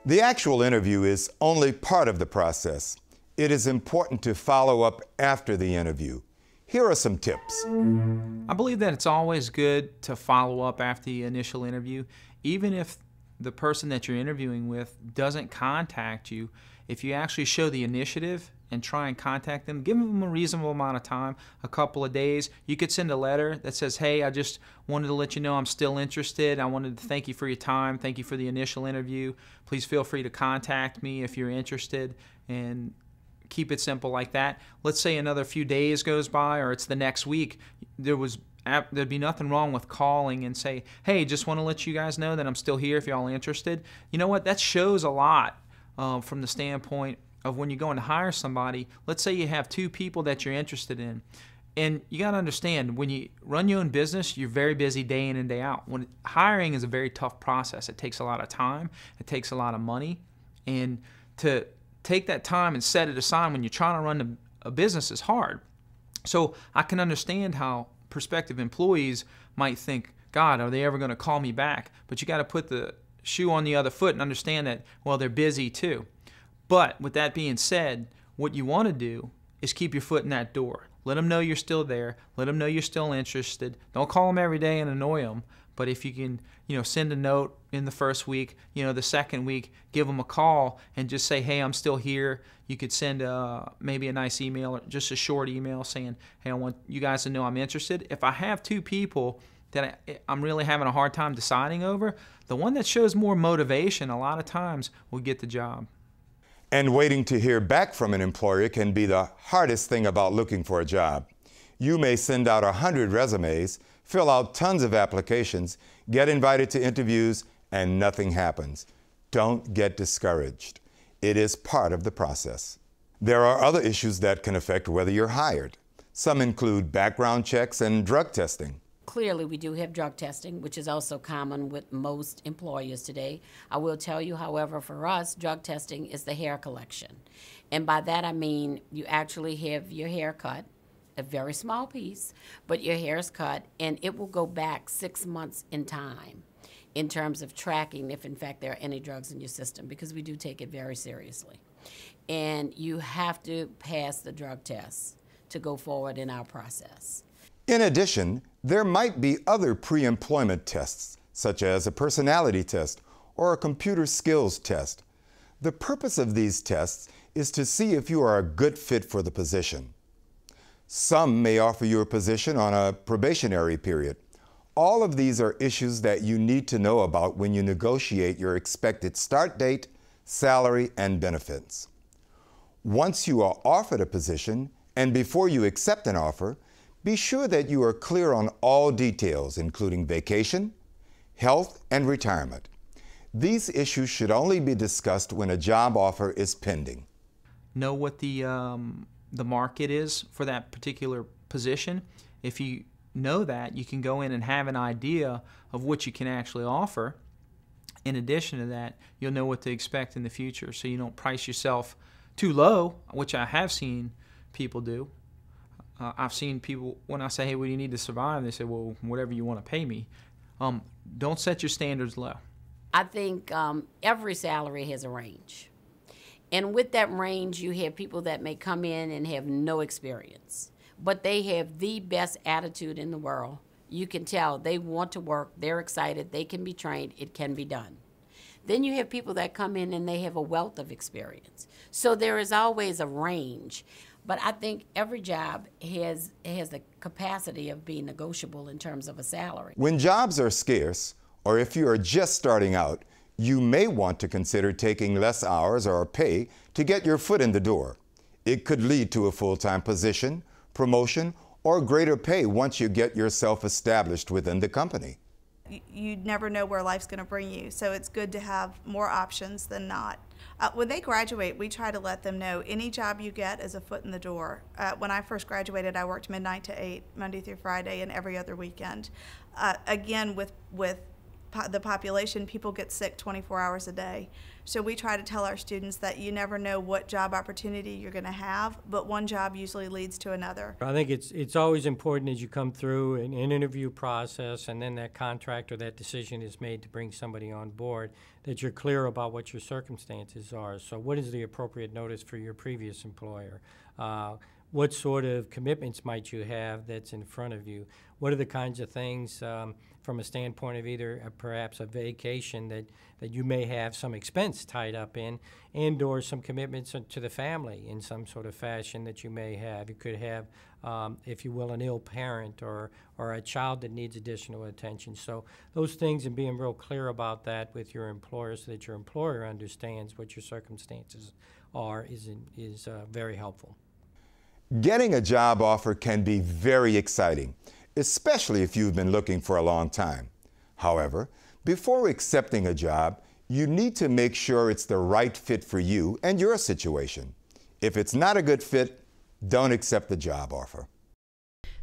The actual interview is only part of the process. It is important to follow up after the interview. Here are some tips. I believe that it's always good to follow up after the initial interview, even if the person that you're interviewing with doesn't contact you. If you actually show the initiative and try and contact them, give them a reasonable amount of time, a couple of days. You could send a letter that says, hey, I just wanted to let you know I'm still interested. I wanted to thank you for your time. Thank you for the initial interview. Please feel free to contact me if you're interested, and keep it simple like that. Let's say another few days goes by, or it's the next week. There'd be nothing wrong with calling and say, hey, just want to let you guys know that I'm still here if y'all interested. You know what? That shows a lot from the standpoint of when you're going to hire somebody. Let's say you have two people that you're interested in. And you got to understand, when you run your own business, you're very busy day in and day out. When hiring is a very tough process. It takes a lot of time. It takes a lot of money. And to take that time and set it aside when you're trying to run a business is hard. So I can understand how prospective employees might think, God, are they ever going to call me back? But you got to put the shoe on the other foot and understand that, well, they're busy too. But with that being said, what you want to do is keep your foot in that door. Let them know you're still there. Let them know you're still interested. Don't call them every day and annoy them. But if you can, send a note in the first week, the second week, give them a call and just say, hey, I'm still here. You could send maybe a nice email or just a short email saying, hey, I want you guys to know I'm interested. If I have two people that I'm really having a hard time deciding over, the one that shows more motivation a lot of times will get the job. And waiting to hear back from an employer can be the hardest thing about looking for a job. You may send out 100 resumes, fill out tons of applications, get invited to interviews, and nothing happens. Don't get discouraged. It is part of the process. There are other issues that can affect whether you're hired. Some include background checks and drug testing. Clearly, we do have drug testing, which is also common with most employers today. I will tell you, however, for us, drug testing is the hair collection. And by that I mean you actually have your hair cut, a very small piece, but your hair is cut, and it will go back 6 months in time in terms of tracking if, in fact, there are any drugs in your system, because we do take it very seriously. And you have to pass the drug test to go forward in our process. In addition, there might be other pre-employment tests, such as a personality test or a computer skills test. The purpose of these tests is to see if you are a good fit for the position. Some may offer you a position on a probationary period. All of these are issues that you need to know about when you negotiate your expected start date, salary, and benefits. Once you are offered a position, and before you accept an offer, be sure that you are clear on all details, including vacation, health, and retirement. These issues should only be discussed when a job offer is pending. Know what the market is for that particular position. If you know that, you can go in and have an idea of what you can actually offer. In addition to that, you'll know what to expect in the future, so you don't price yourself too low, which I have seen people do. I've seen people, when I say, hey, what do you need to survive? They say, well, whatever you want to pay me. Don't set your standards low. I think every salary has a range. And with that range, you have people that may come in and have no experience, but they have the best attitude in the world. You can tell they want to work, they're excited, they can be trained, it can be done. Then you have people that come in and they have a wealth of experience. So there is always a range. But I think every job has the capacity of being negotiable in terms of a salary. When jobs are scarce, or if you are just starting out, you may want to consider taking less hours or pay to get your foot in the door. It could lead to a full-time position, promotion, or greater pay once you get yourself established within the company. You never know where life's going to bring you, so it's good to have more options than not. When they graduate, we try to let them know any job you get is a foot in the door. When I first graduated, I worked midnight to 8, Monday through Friday, and every other weekend. Again, with the population, people get sick 24 hours a day. So we try to tell our students that you never know what job opportunity you're going to have, but one job usually leads to another. I think it's always important as you come through an interview process and then that contract or that decision is made to bring somebody on board, that you're clear about what your circumstances are. So what is the appropriate notice for your previous employer? What sort of commitments might you have that's in front of you? What are the kinds of things from a standpoint of either perhaps a vacation that you may have some expense tied up in, and or some commitments to the family in some sort of fashion that you may have. You could have, if you will, an ill parent or a child that needs additional attention. So those things, and being real clear about that with your employer so that your employer understands what your circumstances are is very helpful. Getting a job offer can be very exciting, especially if you've been looking for a long time. However, before accepting a job, you need to make sure it's the right fit for you and your situation. If it's not a good fit, don't accept the job offer.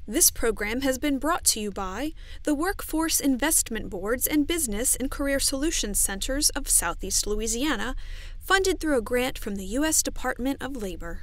This program has been brought to you by the Workforce Investment Boards and Business and Career Solutions Centers of Southeast Louisiana, funded through a grant from the U.S. Department of Labor.